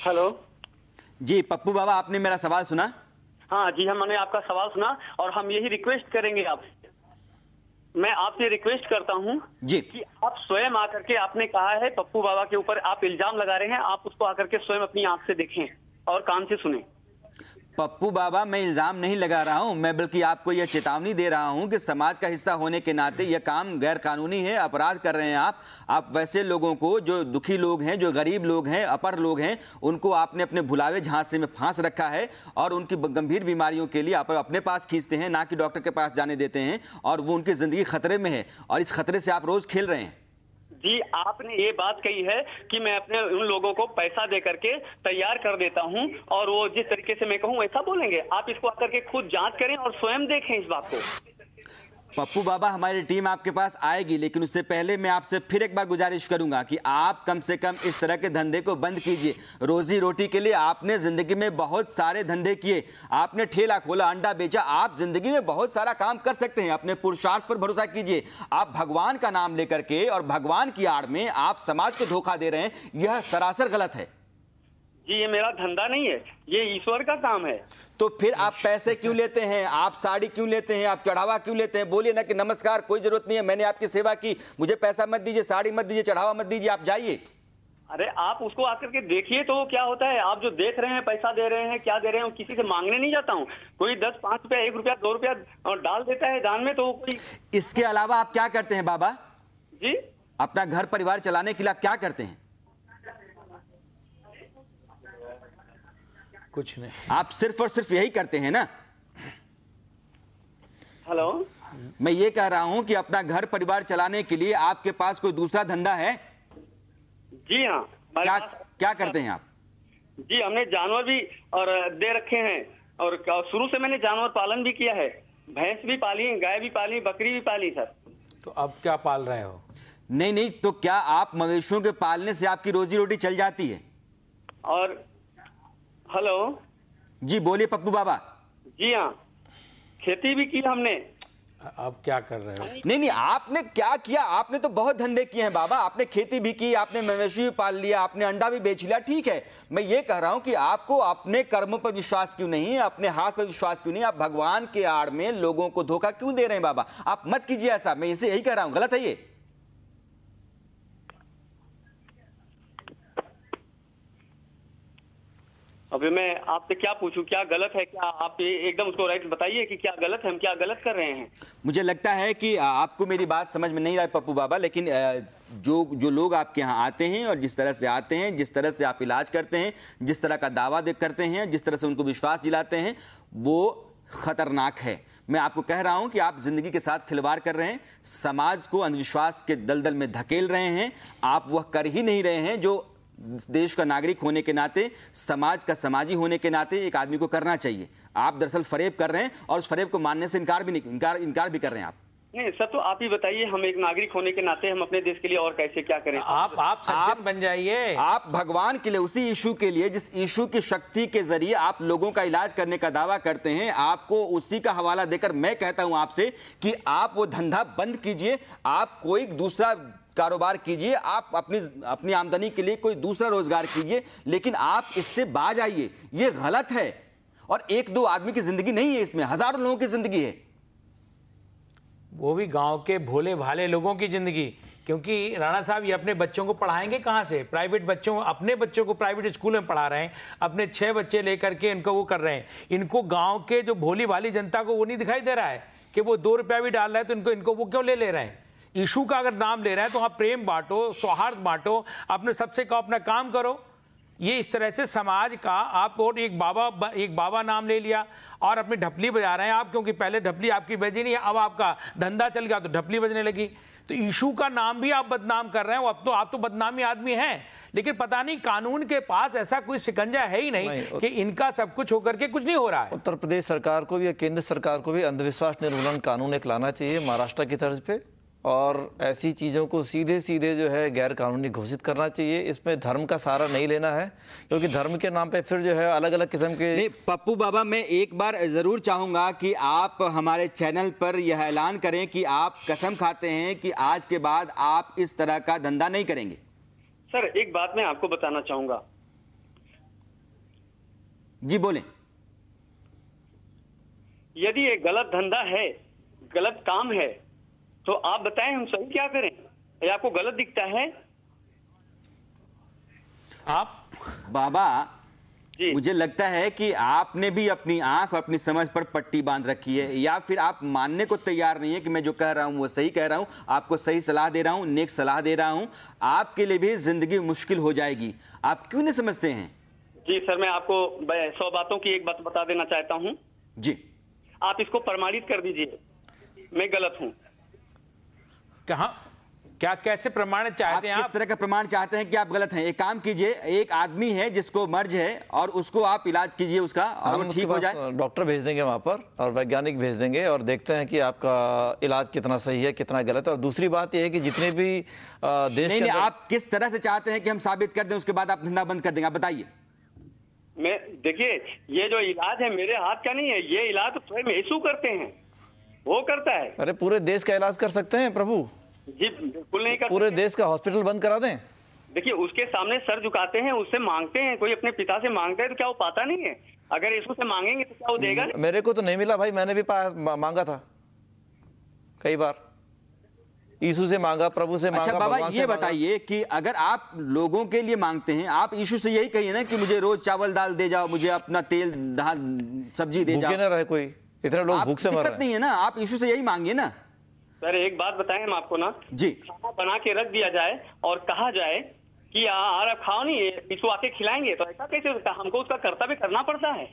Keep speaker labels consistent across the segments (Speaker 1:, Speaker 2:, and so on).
Speaker 1: Hello
Speaker 2: जी पप्पू बाबा, आपने मेरा सवाल सुना?
Speaker 1: हाँ जी, हमने आपका सवाल सुना और हम यही रिक्वेस्ट करेंगे आपसे। मैं आपसे रिक्वेस्ट करता हूँ
Speaker 2: जी
Speaker 1: कि आप स्वयं आकर के, आपने कहा है पप्पू बाबा के ऊपर आप इल्जाम लगा रहे हैं, आप उसको आकर के स्वयं अपनी आंख से देखें और कान से सुने।
Speaker 2: पप्पू बाबा, मैं इल्जाम नहीं लगा रहा हूं, मैं बल्कि आपको यह चेतावनी दे रहा हूं कि समाज का हिस्सा होने के नाते यह काम गैर कानूनी है, अपराध कर रहे हैं आप वैसे लोगों को, जो दुखी लोग हैं, जो गरीब लोग हैं, अपर लोग हैं, उनको आपने अपने भुलावे झांसे में फांस रखा है और उनकी गंभीर बीमारियों के लिए आप अपने पास खींचते हैं, ना कि डॉक्टर के पास जाने देते हैं, और वो उनकी जिंदगी खतरे में है और इस खतरे से आप रोज खेल रहे हैं।
Speaker 1: जी, आपने ये बात कही है कि मैं अपने उन लोगों को पैसा दे करके तैयार कर देता हूं और वो जिस तरीके से मैं कहूं वैसा बोलेंगे। आप इसको आकर के खुद जांच करें और स्वयं देखें इस बात को।
Speaker 2: पप्पू बाबा, हमारी टीम आपके पास आएगी, लेकिन उससे पहले मैं आपसे फिर एक बार गुजारिश करूंगा कि आप कम से कम इस तरह के धंधे को बंद कीजिए। रोजी रोटी के लिए आपने जिंदगी में बहुत सारे धंधे किए, आपने ठेला खोला, अंडा बेचा, आप जिंदगी में बहुत सारा काम कर सकते हैं। अपने पुरुषार्थ पर भरोसा कीजिए। आप भगवान का नाम लेकर के और भगवान की आड़ में आप समाज को धोखा दे रहे हैं, यह सरासर गलत है।
Speaker 1: जी, ये मेरा धंधा नहीं है, ये ईश्वर का काम है।
Speaker 2: तो फिर आप पैसे क्यों लेते हैं? आप साड़ी क्यों लेते हैं? आप चढ़ावा क्यों लेते हैं? बोलिए ना कि नमस्कार, कोई जरूरत नहीं है, मैंने आपकी सेवा की, मुझे पैसा मत दीजिए, साड़ी मत दीजिए, चढ़ावा मत दीजिए, आप जाइए।
Speaker 1: अरे आप उसको आकर के देखिए तो क्या होता है। आप जो देख रहे हैं, पैसा दे रहे हैं, क्या दे रहे हैं, किसी से मांगने नहीं जाता हूँ। कोई 10, 5 रुपया, 1 रुपया, 2 रुपया डाल देता है दान में, तो कोई।
Speaker 2: इसके अलावा आप क्या करते हैं बाबा?
Speaker 1: जी,
Speaker 2: अपना घर परिवार चलाने के लिए आप क्या करते हैं?
Speaker 3: कुछ नहीं।
Speaker 2: आप सिर्फ और सिर्फ यही करते हैं ना?
Speaker 1: हेलो,
Speaker 2: मैं ये कह रहा हूं कि अपना घर परिवार चलाने के लिए आपके पास कोई दूसरा धंधा है?
Speaker 1: जी हाँ।
Speaker 2: क्या करते हैं आप?
Speaker 1: जी, हमने जानवर भी और दे रखे हैं और शुरू से मैंने जानवर पालन भी किया है। भैंस भी पाली, गाय भी पाली, बकरी भी पाली सर।
Speaker 3: तो अब क्या पाल रहे हो?
Speaker 2: नहीं, तो क्या आप मवेशियों के पालने से आपकी रोजी रोटी चल जाती है?
Speaker 1: और हेलो
Speaker 2: जी बोलिए पप्पू बाबा।
Speaker 1: जी हाँ, खेती भी की हमने।
Speaker 3: अब क्या कर रहे हो?
Speaker 2: नहीं, आपने क्या किया? आपने तो बहुत धंधे किए हैं बाबा। आपने खेती भी की, आपने मवेशी भी पाल लिया, आपने अंडा भी बेच लिया, ठीक है। मैं ये कह रहा हूं कि आपको अपने कर्मों पर विश्वास क्यों नहीं है, अपने हाथ पर विश्वास क्यों नहीं? आप भगवान के आड़ में लोगों को धोखा क्यों दे रहे हैं बाबा? आप मत कीजिए ऐसा, मैं इसे यही कह रहा हूं। गलत है ये।
Speaker 1: अभी मैं आपसे क्या पूछूं, क्या गलत है? क्या आप एकदम उसको राइट बताइए कि क्या गलत है, हम क्या गलत कर रहे हैं।
Speaker 2: मुझे लगता है कि आपको मेरी बात समझ में नहीं रहा है पप्पू बाबा, लेकिन जो लोग आपके यहाँ आते हैं और जिस तरह से आते हैं, जिस तरह से आप इलाज करते हैं, जिस तरह का दावा करते हैं, जिस तरह से उनको विश्वास दिलाते हैं, वो खतरनाक है। मैं आपको कह रहा हूं कि आप जिंदगी के साथ खिलवाड़ कर रहे हैं, समाज को अंधविश्वास के दलदल में धकेल रहे हैं। आप वह कर ही नहीं रहे हैं जो देश का नागरिक होने के नाते, समाज का समाजी होने के नाते एक आदमी को करना चाहिए। आप दरअसल फरेब कर रहे हैं और उस फरेब को मानने से इनकार भी कर रहे हैं आप।
Speaker 1: नहीं सर, तो आप ही बताइए, हम एक नागरिक होने के नाते हम अपने देश के लिए और कैसे क्या करें?
Speaker 3: आप सज्जन बन जाइए।
Speaker 2: आप भगवान के लिए, उसी यीशु के लिए जिस यीशु की शक्ति के जरिए आप लोगों का इलाज करने का दावा करते हैं, आपको उसी का हवाला देकर मैं कहता हूं आपसे कि आप वो धंधा बंद कीजिए, आप कोई दूसरा कारोबार कीजिए, आप अपनी आमदनी के लिए कोई दूसरा रोजगार कीजिए, लेकिन आप इससे बाज आइए। ये गलत है और 1-2 आदमी की जिंदगी नहीं है, इसमें हजारों लोगों की जिंदगी है,
Speaker 3: वो भी गांव के भोले भाले लोगों की जिंदगी। क्योंकि राणा साहब, ये अपने बच्चों को पढ़ाएंगे कहाँ से? प्राइवेट बच्चों, अपने बच्चों को प्राइवेट स्कूल में पढ़ा रहे हैं, अपने 6 बच्चे लेकर के इनको वो कर रहे हैं। इनको गांव के जो भोली भाली जनता को वो नहीं दिखाई दे रहा है कि वो 2 रुपया भी डाल रहा है तो इनको वो क्यों ले रहे हैं? यीशु का अगर नाम ले रहे हैं तो आप प्रेम बांटो, सौहार्द बांटो, अपने सबसे कहो अपना काम करो। ये इस तरह से समाज का आप, और एक बाबा नाम ले लिया और अपनी ढपली बजा रहे हैं आप, क्योंकि पहले ढपली आपकी बजी नहीं है, अब आपका धंधा चल गया तो ढपली बजने लगी। तो यीशु का नाम भी आप बदनाम कर रहे हैं। अब तो आप तो बदनामी आदमी हैं, लेकिन पता नहीं कानून के पास ऐसा कोई शिकंजा है ही नहीं कि इनका सब कुछ होकर के कुछ नहीं हो रहा है।
Speaker 4: उत्तर प्रदेश सरकार को भी या केंद्र सरकार को भी अंधविश्वास निर्मूलन कानून एक लाना चाहिए महाराष्ट्र की तर्ज पे, और ऐसी चीज़ों को सीधे सीधे जो है गैर कानूनी घोषित करना चाहिए। इसमें धर्म का सहारा नहीं लेना है, क्योंकि धर्म के नाम पे फिर जो है अलग अलग किस्म के।
Speaker 2: नहीं पप्पू बाबा, मैं एक बार जरूर चाहूंगा कि आप हमारे चैनल पर यह ऐलान करें कि आप कसम खाते हैं कि आज के बाद आप इस तरह का धंधा नहीं करेंगे।
Speaker 1: सर, एक बात मैं आपको बताना चाहूंगा,
Speaker 2: जी बोलें।
Speaker 1: यदि ये गलत धंधा है, गलत काम है, तो आप बताएं हम सही क्या करें? या आपको गलत दिखता है?
Speaker 3: आप
Speaker 2: बाबा
Speaker 1: जी
Speaker 2: मुझे लगता है कि आपने भी अपनी आंख और अपनी समझ पर पट्टी बांध रखी है, या फिर आप मानने को तैयार नहीं है कि मैं जो कह रहा हूं वो सही कह रहा हूं, आपको सही सलाह दे रहा हूं, नेक सलाह दे रहा हूं। आपके लिए भी जिंदगी मुश्किल हो जाएगी। आप क्यों नहीं समझते हैं?
Speaker 1: जी सर, मैं आपको 100 बातों की एक बात बता देना चाहता हूं।
Speaker 2: जी
Speaker 1: आप इसको प्रमाणित कर दीजिए, मैं गलत हूं।
Speaker 3: कहाँ क्या कैसे प्रमाणित चाहते हैं
Speaker 2: किस
Speaker 3: आप?
Speaker 2: तरह का प्रमाण चाहते हैं कि आप गलत हैं? एक काम कीजिए, एक आदमी है जिसको मर्ज है और उसको आप इलाज कीजिए उसका, और
Speaker 4: हम
Speaker 2: वो
Speaker 4: उसके
Speaker 2: ठीक हो
Speaker 4: पास
Speaker 2: जाए।
Speaker 4: डॉक्टर भेज देंगे वहाँ पर और वैज्ञानिक भेज देंगे और देखते हैं कि आपका इलाज कितना सही है, कितना गलत है। और दूसरी बात यह है कि जितने भी देश
Speaker 2: नहीं
Speaker 4: के
Speaker 2: नहीं,
Speaker 4: अंदर
Speaker 2: आप किस तरह से चाहते हैं कि हम साबित कर दें, उसके बाद आप धंधा बंद कर देंगे? आप बताइए।
Speaker 1: मैं देखिए, ये जो इलाज है मेरे हाथ का नहीं है, ये इलाज तो स्वयं यीशु करते हैं, वो करता है।
Speaker 4: अरे पूरे देश का इलाज कर सकते हैं प्रभु,
Speaker 1: जी बिल्कुल नहीं कर
Speaker 4: पूरे
Speaker 1: सकते।
Speaker 4: देश का हॉस्पिटल बंद करा दें।
Speaker 1: देखिए, उसके सामने सर झुकाते हैं, उससे मांगते हैं। कोई अपने पिता से मांगता है तो क्या वो पाता नहीं है? अगर यीशु से मांगेंगे तो क्या वो देगा नहीं?
Speaker 4: मेरे को तो नहीं मिला भाई, मैंने भी मांगा था कई बार, यीशु से मांगा, प्रभु से मांगा।
Speaker 2: अच्छा बाबा,
Speaker 4: भगवान से
Speaker 2: ये
Speaker 4: मांगा।
Speaker 2: बताइए कि अगर आप लोगों के लिए मांगते हैं, आप यीशु से यही कहिए ना कि मुझे रोज चावल दाल दे जाओ, मुझे अपना तेल दाल सब्जी दे
Speaker 4: भूखे
Speaker 2: जाओ।
Speaker 4: ना रहे कोई, इतने लोग
Speaker 2: आप
Speaker 4: भूख से मर
Speaker 2: दिक्कत
Speaker 4: रहे हैं।
Speaker 2: नहीं है ना, आप यीशु से यही मांगिए ना।
Speaker 1: सर एक बात बताएं हम आपको ना,
Speaker 2: जी
Speaker 1: खाना बना के रख दिया जाए और कहा जाए कि यार आप खाओ नहीं, यीशु आके खिलाएंगे, तो ऐसा कैसे होता है? हमको उसका कर्तव्य करना पड़ता है।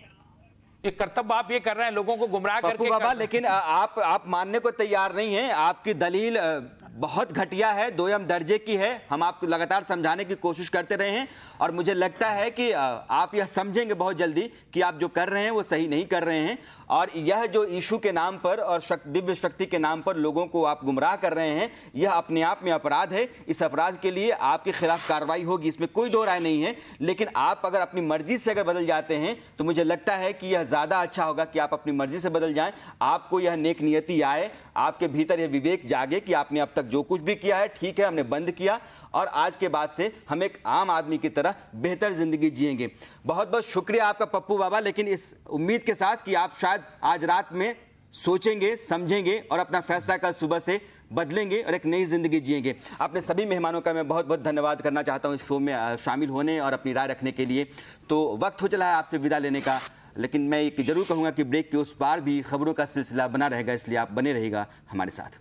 Speaker 3: ये कर्तव्य आप ये कर रहे हैं, लोगों को गुमराह
Speaker 2: पप्पू
Speaker 3: करके
Speaker 2: बाबा,
Speaker 3: कर-
Speaker 2: लेकिन आप मानने को तैयार नहीं हैं। आपकी दलील बहुत घटिया है, दोयम दर्जे की है। हम आपको लगातार समझाने की कोशिश करते रहे हैं और मुझे लगता है कि आप यह समझेंगे बहुत जल्दी कि आप जो कर रहे हैं वो सही नहीं कर रहे हैं। और यह जो यीशु के नाम पर और दिव्य शक्ति के नाम पर लोगों को आप गुमराह कर रहे हैं, यह अपने आप में अपराध है। इस अपराध के लिए आपके खिलाफ कार्रवाई होगी, इसमें कोई दो राय नहीं है। लेकिन आप अगर अपनी मर्जी से अगर बदल जाते हैं तो मुझे लगता है कि यह ज्यादा अच्छा होगा कि आप अपनी मर्जी से बदल जाएं। आपको यह नेक नियति आए, आपके भीतर यह विवेक जागे कि आपने अब तक जो कुछ भी किया है ठीक है, हमने बंद किया और आज के बाद से हम एक आम आदमी की तरह बेहतर जिंदगी जिएंगे। बहुत बहुत शुक्रिया आपका पप्पू बाबा, लेकिन इस उम्मीद के साथ कि आप शायद आज रात में सोचेंगे, समझेंगे और अपना फैसला कल सुबह से बदलेंगे और एक नई जिंदगी जिएंगे। अपने सभी मेहमानों का मैं बहुत बहुत धन्यवाद करना चाहता हूं इस शो में शामिल होने और अपनी राय रखने के लिए। तो वक्त हो चला है आपसे विदा लेने का, लेकिन मैं एक जरूर कहूँगा कि ब्रेक के उस पार भी खबरों का सिलसिला बना रहेगा, इसलिए आप बने रहिएगा हमारे साथ।